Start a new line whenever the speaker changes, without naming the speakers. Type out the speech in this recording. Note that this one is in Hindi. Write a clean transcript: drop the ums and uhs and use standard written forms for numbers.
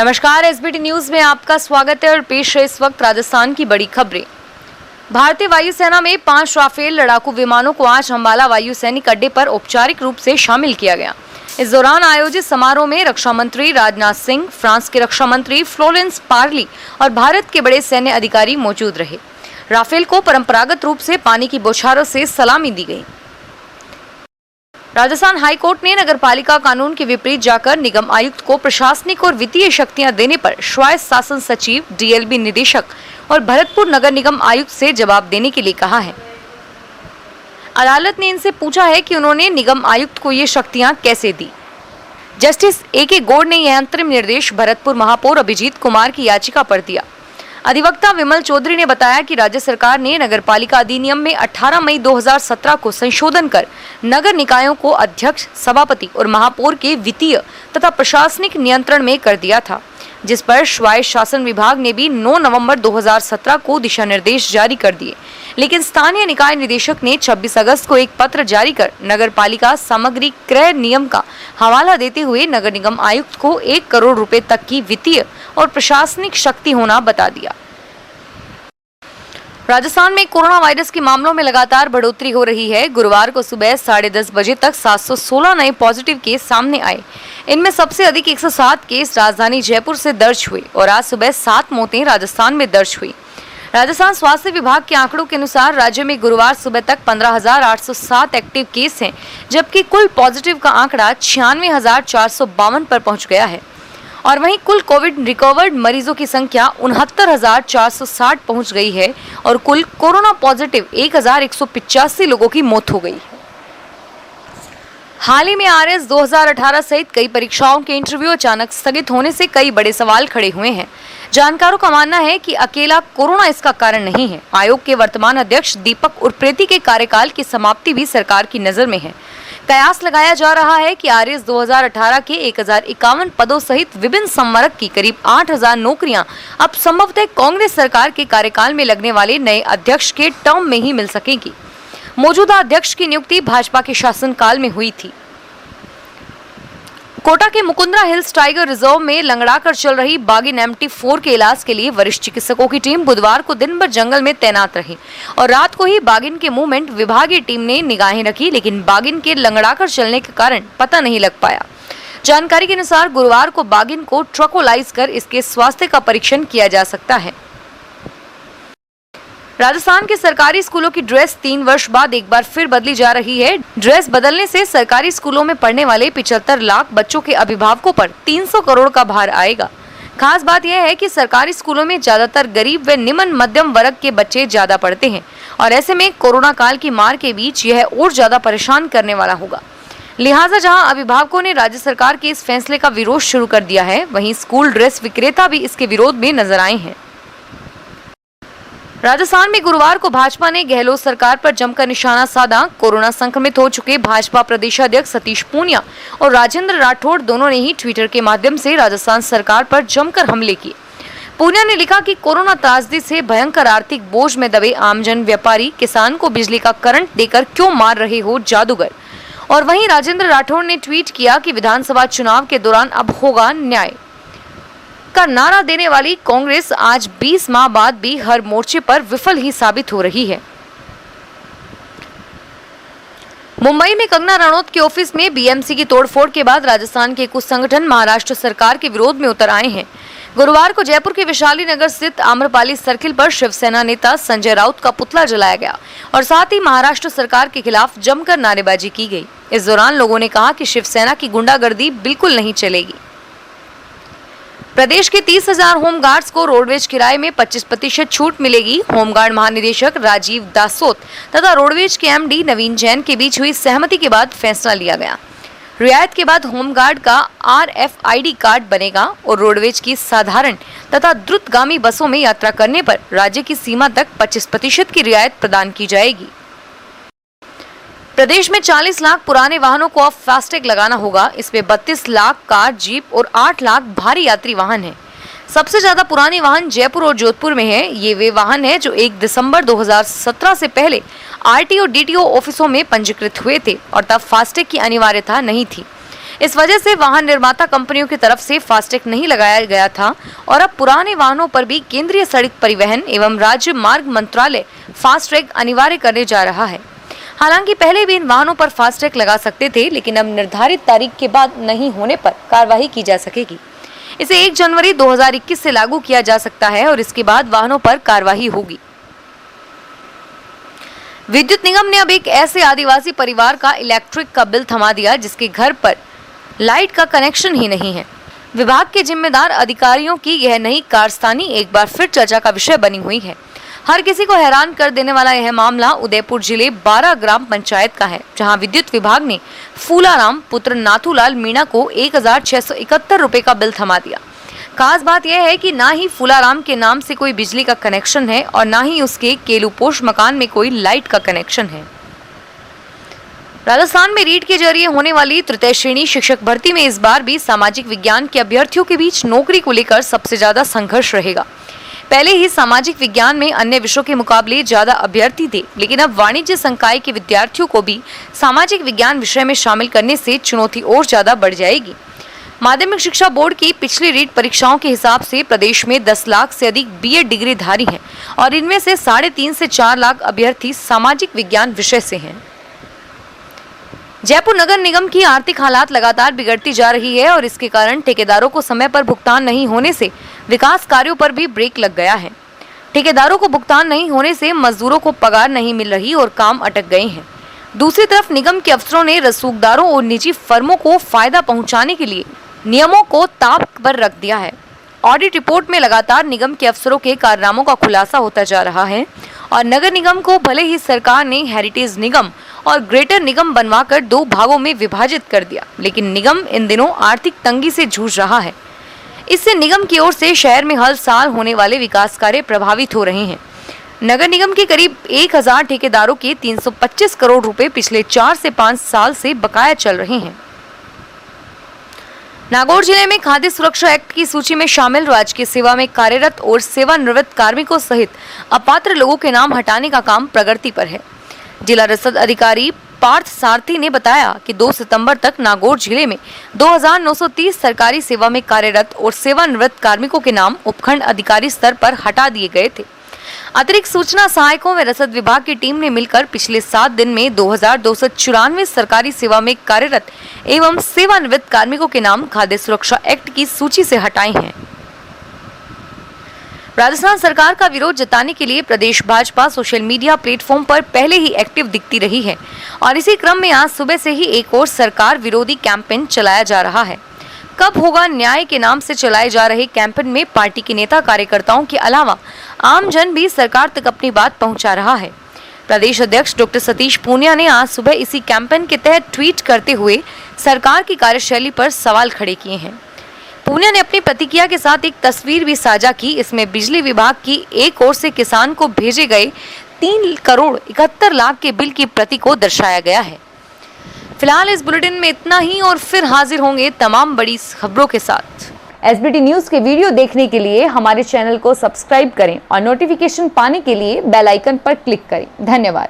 नमस्कार, एसबीटी न्यूज में आपका स्वागत है और पेश है इस वक्त राजस्थान की बड़ी खबरें। भारतीय वायुसेना में 5 राफेल लड़ाकू विमानों को आज अंबाला वायु सैनिक अड्डे पर औपचारिक रूप से शामिल किया गया। इस दौरान आयोजित समारोह में रक्षा मंत्री राजनाथ सिंह, फ्रांस के रक्षा मंत्री फ्लोरेंस पार्ली और भारत के बड़े सैन्य अधिकारी मौजूद रहे। राफेल को परंपरागत रूप से पानी की बौछारों से सलामी दी गई। राजस्थान हाईकोर्ट ने नगरपालिका कानून के विपरीत जाकर निगम आयुक्त को प्रशासनिक और वित्तीय शक्तियां देने पर स्वायत्त शासन सचिव, डीएलबी निदेशक और भरतपुर नगर निगम आयुक्त से जवाब देने के लिए कहा है। अदालत ने इनसे पूछा है कि उन्होंने निगम आयुक्त को ये शक्तियां कैसे दी। Justice A K. गौड़ ने यह अंतरिम निर्देश भरतपुर महापौर अभिजीत कुमार की याचिका पर दिया। अधिवक्ता विमल चौधरी ने बताया कि राज्य सरकार ने नगरपालिका अधिनियम में 18 मई 2017 को संशोधन कर नगर निकायों को अध्यक्ष, सभापति और महापौर के वित्तीय तथा प्रशासनिक नियंत्रण में कर दिया था, जिस पर स्वायत्त शासन विभाग ने भी 9 नवंबर 2017 को दिशा निर्देश जारी कर दिए। लेकिन स्थानीय निकाय निदेशक ने 26 अगस्त को एक पत्र जारी कर नगरपालिका सामग्री क्रय नियम का हवाला देते हुए नगर निगम आयुक्त को 1 करोड़ रुपए तक की वित्तीय और प्रशासनिक शक्ति होना बता दिया। राजस्थान में कोरोना वायरस के मामलों में लगातार बढ़ोतरी हो रही है। गुरुवार को सुबह 10:30 बजे तक 716 नए पॉजिटिव केस सामने आए। इनमें सबसे अधिक 107 केस राजधानी जयपुर से दर्ज हुए और आज सुबह 7 मौतें राजस्थान में दर्ज हुई। राजस्थान स्वास्थ्य विभाग के आंकड़ों के अनुसार राज्य में गुरुवार सुबह तक 15,807 एक्टिव केस हैं, जबकि कुल पॉजिटिव का आंकड़ा 96,452 पर पहुंच गया है और वहीं कुल कोविड रिकवर्ड मरीजों की संख्या 69,460 पहुंच गई है और कुल कोरोना पॉजिटिव 1,185 लोगों की मौत हो गई है। हाल ही में आरएस 2018 सहित कई परीक्षाओं के इंटरव्यू अचानक स्थगित होने से कई बड़े सवाल खड़े हुए हैं। जानकारों का मानना है कि अकेला कोरोना इसका कारण नहीं है। आयोग के वर्तमान अध्यक्ष दीपक उप्रेती के कार्यकाल की समाप्ति भी सरकार की नजर में है। कयास लगाया जा रहा है कि आरएस 2018 के 1051 पदों सहित विभिन्न संवर्ग की करीब 8,000 नौकरियां अब संभवतः कांग्रेस सरकार के कार्यकाल में लगने वाले नए अध्यक्ष के टर्म में ही मिल सकेगी। मौजूदा अध्यक्ष की नियुक्ति भाजपा के शासनकाल में हुई थी। कोटा के मुकुंदरा हिल्स टाइगर रिजर्व में लंगड़ाकर चल रही बागिन MT4 के इलाज के लिए वरिष्ठ चिकित्सकों की टीम बुधवार को दिन भर जंगल में तैनात रही और रात को ही बागिन के मूवमेंट विभागीय टीम ने निगाहें रखी, लेकिन बागिन के लंगड़ाकर चलने के कारण पता नहीं लग पाया। जानकारी के अनुसार गुरुवार को बागिन को ट्रकोलाइज कर इसके स्वास्थ्य का परीक्षण किया जा सकता है। राजस्थान के सरकारी स्कूलों की ड्रेस 3 वर्ष बाद एक बार फिर बदली जा रही है। ड्रेस बदलने से सरकारी स्कूलों में पढ़ने वाले 75 लाख बच्चों के अभिभावकों पर 300 करोड़ का भार आएगा। खास बात यह है कि सरकारी स्कूलों में ज्यादातर गरीब व निम्न मध्यम वर्ग के बच्चे ज्यादा पढ़ते हैं और ऐसे में कोरोना काल की मार के बीच यह और ज्यादा परेशान करने वाला होगा। लिहाजा जहां अभिभावकों ने राज्य सरकार के इस फैसले का विरोध शुरू कर दिया है, वहीं स्कूल ड्रेस विक्रेता भी इसके विरोध में नजर आए हैं। राजस्थान में गुरुवार को भाजपा ने गहलोत सरकार पर जमकर निशाना साधा। कोरोना संक्रमित हो चुके भाजपा प्रदेशाध्यक्ष सतीश पूनिया और राजेंद्र राठौड़ दोनों ने ही ट्विटर के माध्यम से राजस्थान सरकार पर जमकर हमले किए। पूनिया ने लिखा कि कोरोना त्रासदी से भयंकर आर्थिक बोझ में दबे आमजन, व्यापारी, किसान को बिजली का करंट देकर क्यों मार रहे हो जादूगर। और वहीं राजेंद्र राठौड़ ने ट्वीट किया कि विधानसभा चुनाव के दौरान अब होगा न्याय का नारा देने वाली कांग्रेस आज 20 माह बाद भी हर मोर्चे पर विफल ही साबित हो रही है। मुंबई में कंगना रनौत के ऑफिस में बीएमसी की तोड़फोड़ के बाद राजस्थान के कुछ संगठन महाराष्ट्र सरकार के विरोध में उतर आए हैं। गुरुवार को जयपुर के वैशाली नगर स्थित आम्रपाली सर्किल पर शिवसेना नेता संजय राउत का पुतला जलाया गया और साथ ही महाराष्ट्र सरकार के खिलाफ जमकर नारेबाजी की गई। इस दौरान लोगों ने कहा कि शिवसेना की गुंडागर्दी बिल्कुल नहीं चलेगी। प्रदेश के 30,000 होमगार्ड्स को रोडवेज किराए में 25% छूट मिलेगी। होमगार्ड महानिदेशक राजीव दासोत तथा रोडवेज के एमडी नवीन जैन के बीच हुई सहमति के बाद फैसला लिया गया। रियायत के बाद होमगार्ड का RFID कार्ड बनेगा और रोडवेज की साधारण तथा द्रुतगामी बसों में यात्रा करने पर राज्य की सीमा तक 25% की रियायत प्रदान की जाएगी। प्रदेश में 40 लाख पुराने वाहनों को अब फास्टैग लगाना होगा। इसमें 32 लाख कार, जीप और 8 लाख भारी यात्री वाहन हैं। सबसे ज्यादा पुराने वाहन जयपुर और जोधपुर में हैं। ये वे वाहन हैं जो 1 दिसंबर 2017 से पहले आरटीओ डीटीओ ऑफिसों में पंजीकृत हुए थे और तब फास्टैग की अनिवार्यता नहीं थी। इस वजह से वाहन निर्माता कंपनियों की तरफ से फास्टैग नहीं लगाया गया था और अब पुराने वाहनों पर भी केंद्रीय सड़क परिवहन एवं राज्य मार्ग मंत्रालय फास्टैग अनिवार्य करने जा रहा है। हालांकि पहले भी इन वाहनों पर फास्टैग लगा सकते थे, लेकिन अब निर्धारित तारीख के बाद नहीं होने पर कार्रवाई की जा सकेगी। इसे 1 जनवरी 2021 से लागू किया जा सकता है और इसके बाद वाहनों पर कार्रवाई होगी। विद्युत निगम ने अब एक ऐसे आदिवासी परिवार का इलेक्ट्रिक का बिल थमा दिया जिसके घर पर लाइट का कनेक्शन ही नहीं है। विभाग के जिम्मेदार अधिकारियों की यह नई कारस्तानी एक बार फिर चर्चा का विषय बनी हुई है। हर किसी को हैरान कर देने वाला यह मामला उदयपुर जिले 12 ग्राम पंचायत का है, जहां विद्युत विभाग ने फूलाराम पुत्र नाथूलाल मीणा को 1671 रुपए का बिल थमा दिया। खास बात यह है कि ना ही फूलाराम के नाम से कोई बिजली का कनेक्शन है और ना ही उसके केलुपोश मकान में कोई लाइट का कनेक्शन है। राजस्थान में रीट के जरिए होने वाली तृतीय श्रेणी शिक्षक भर्ती में इस बार भी सामाजिक विज्ञान के अभ्यर्थियों के बीच नौकरी को लेकर सबसे ज्यादा संघर्ष रहेगा। पहले ही सामाजिक विज्ञान में अन्य विषयों के मुकाबले ज्यादा अभ्यर्थी थे, लेकिन अब वाणिज्य संकाय के विद्यार्थियों को भी सामाजिक विज्ञान विषय में शामिल करने से चुनौती और ज्यादा बढ़ जाएगी। माध्यमिक शिक्षा बोर्ड की पिछली रीट परीक्षाओं के हिसाब से प्रदेश में 10 लाख से अधिक बीएड डिग्रीधारी हैं और इनमें से 3.5 से 4 लाख अभ्यर्थी सामाजिक विज्ञान विषय से हैं। जयपुर नगर निगम की आर्थिक हालात लगातार बिगड़ती जा रही है और इसके कारण ठेकेदारों को समय पर भुगतान नहीं होने से विकास कार्यों पर भी ब्रेक लग गया है। ठेकेदारों को भुगतान नहीं होने से मजदूरों को पगार नहीं मिल रही और काम अटक गए हैं। दूसरी तरफ निगम के अफसरों ने रसूखदारों और निजी फर्मों को फायदा पहुंचाने के लिए नियमों को ताक पर रख दिया है। ऑडिट रिपोर्ट में लगातार निगम के अफसरों के कारनामों का खुलासा होता जा रहा है और नगर निगम को भले ही सरकार ने हेरिटेज निगम और ग्रेटर निगम बनवाकर 2 भागों में विभाजित कर दिया, लेकिन निगम इन दिनों आर्थिक तंगी से जूझ रहा है। इससे निगम की ओर से शहर में हर साल होने वाले विकास कार्य प्रभावित हो रहे हैं। नगर निगम के करीब 1000 ठेकेदारों के 325 करोड़ रुपए पिछले 4 से 5 साल से बकाया चल रहे हैं। नागौर जिले में खाद्य सुरक्षा एक्ट की सूची में शामिल राजकीय सेवा में कार्यरत और सेवानिवृत्त कार्मिकों सहित अपात्र लोगों के नाम हटाने का काम प्रगति पर है। जिला रसद अधिकारी पार्थ सारथी ने बताया कि 2 सितंबर तक नागौर जिले में 2930 सरकारी सेवा में कार्यरत और सेवानिवृत्त कार्मिकों के नाम उपखंड अधिकारी स्तर पर हटा दिए गए थे। अतिरिक्त सूचना सहायकों व रसद विभाग की टीम ने मिलकर पिछले 7 दिन में 2294 सरकारी सेवा में कार्यरत एवं सेवानिवृत्त कार्मिकों के नाम खाद्य सुरक्षा एक्ट की सूची से हटाए हैं। राजस्थान सरकार का विरोध जताने के लिए प्रदेश भाजपा सोशल मीडिया प्लेटफॉर्म पर पहले ही एक्टिव दिखती रही है और इसी क्रम में आज सुबह से ही एक और सरकार विरोधी कैंपेन चलाया जा रहा है। कब होगा न्याय के नाम से चलाए जा रहे कैंपेन में पार्टी के नेता कार्यकर्ताओं के अलावा आमजन भी सरकार तक अपनी बात पहुंचा रहा है। प्रदेश अध्यक्ष डॉक्टर सतीश पूनिया ने आज सुबह इसी कैंपेन के तहत ट्वीट करते हुए सरकार की कार्यशैली पर सवाल खड़े किए हैं। पूनिया ने अपनी प्रतिक्रिया के साथ एक तस्वीर भी साझा की। इसमें बिजली विभाग की एक ओर से किसान को भेजे गए 3 करोड़ 71 लाख के बिल की प्रति को दर्शाया गया है। फिलहाल इस बुलेटिन में इतना ही और फिर हाजिर होंगे तमाम बड़ी खबरों के साथ। एसबीटी न्यूज के वीडियो देखने के लिए हमारे चैनल को सब्सक्राइब करें और नोटिफिकेशन पाने के लिए बेल आइकन पर क्लिक करें। धन्यवाद।